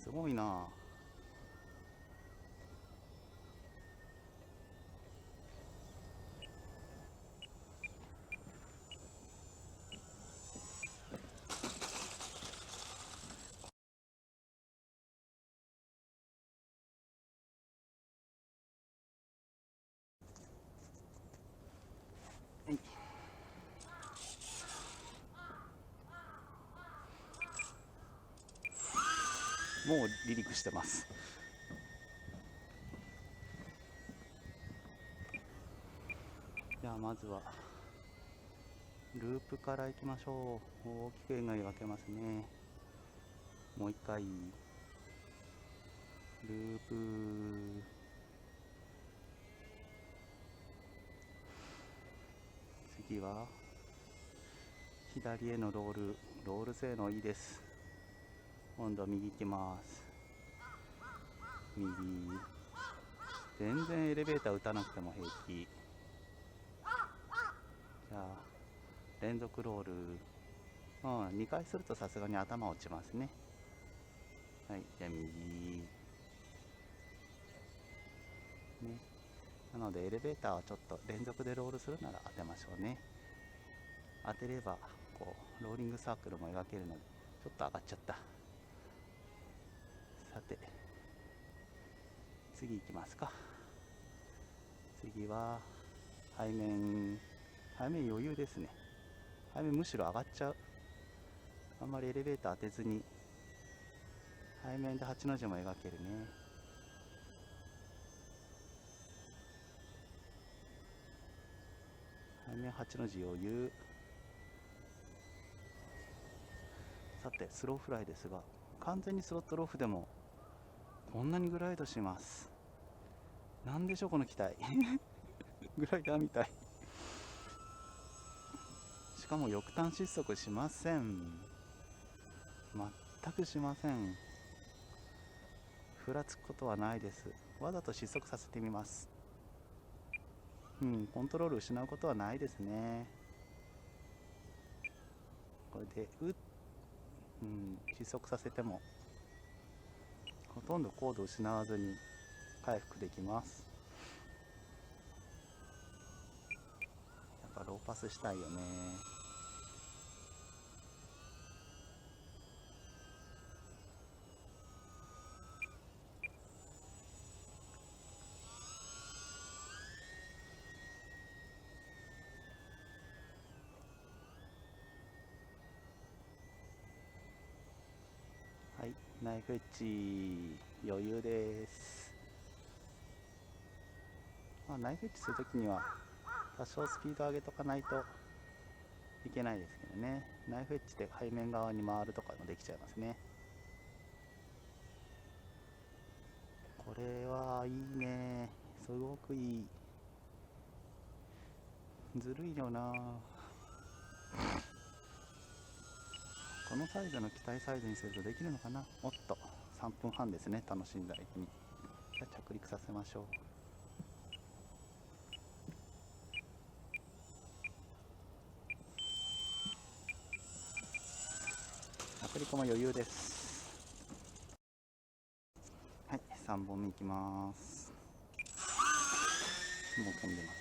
すごいな。はい、もう離陸してます。じゃあまずはループからいきましょう。大きく円が描けますね。もう一回ループ。次は左へのロール性能いいです。今度は右行きます。右。全然エレベーター打たなくても平気。じゃあ連続ロール、2回するとさすがに頭落ちますね。はい、じゃあ右ね。なのでエレベーターはちょっと連続でロールするなら当てましょうね。当てればこうローリングサークルも描けるので、ちょっと上がっちゃった。さて次行きますか。次は背面余裕ですね。背面むしろ上がっちゃう。あんまりエレベーター当てずに背面で8の字も描けるね。背面8の字余裕。さてスローフライですが、完全にスロットルオフでもこんなにグライドします。なんでしょうこの機体グライダーみたい。しかも翼端失速しません。全くしません。ふらつくことはないです。わざと失速させてみます。コントロール失うことはないですね。これで失速させてもほとんど高度を失わずに回復できます。やっぱローパスしたいよね。はい、ナイフエッジ余裕です。ナイフエッジするときには多少スピード上げとかないといけないですけどね。ナイフエッジで背面側に回るとかもできちゃいますね。これはいいね。すごくいい。ずるいよな。このサイズの機体サイズにするとできるのかな。おっと3分半ですね、楽しんだ間に。じゃあ着陸させましょう。着陸も余裕です。はい、3本目いきます。もう飛んでます。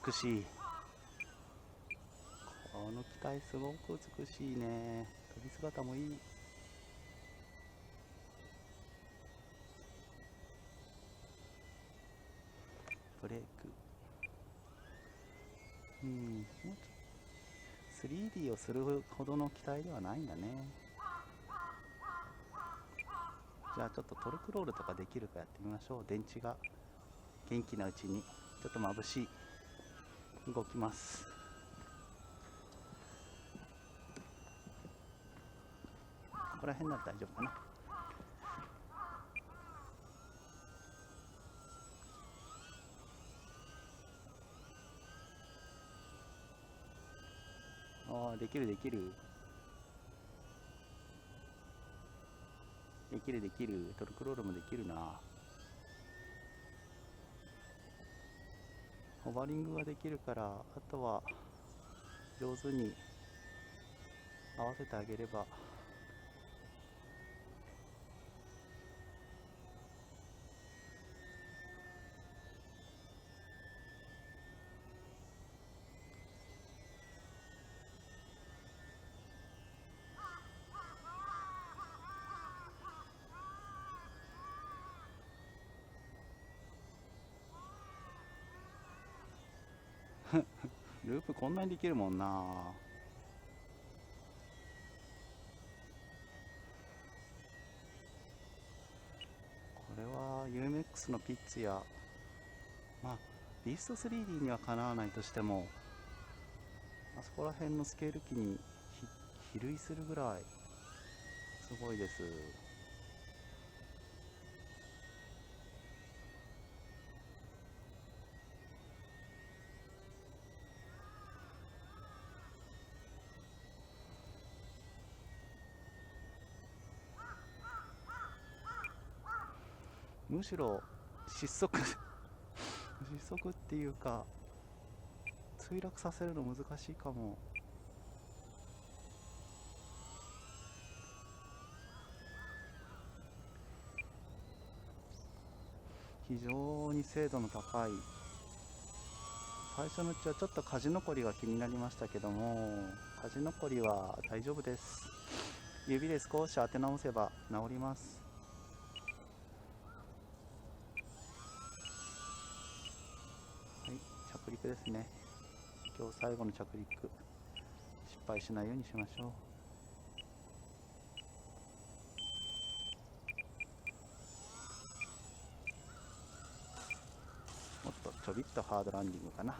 美しい。この機体すごく美しいね。飛び姿もいい。ブレーク。もうちょっと 3D をするほどの機体ではないんだね。じゃあちょっとトルクロールとかできるかやってみましょう。電池が元気なうちに。ちょっと眩しい。動きます。ここら辺なら大丈夫かな。ああ、できるできる。できるできる。トルクロールもできるな。ホバリングができるから、あとは上手に合わせてあげれば。ループこんなにできるもんな。これは UMX のピッツや、まあビースト 3D にはかなわないとしても、あそこら辺のスケール機に比類するぐらいすごいです。むしろ失速失速っていうか墜落させるの難しいかも。非常に精度の高い。最初のうちはちょっと舵残りが気になりましたけども、舵残りは大丈夫です。指で少し当て直せば治ります。はい、着陸ですね。今日最後の着陸、失敗しないようにしましょう。もっとちょびっとハードランディングかな。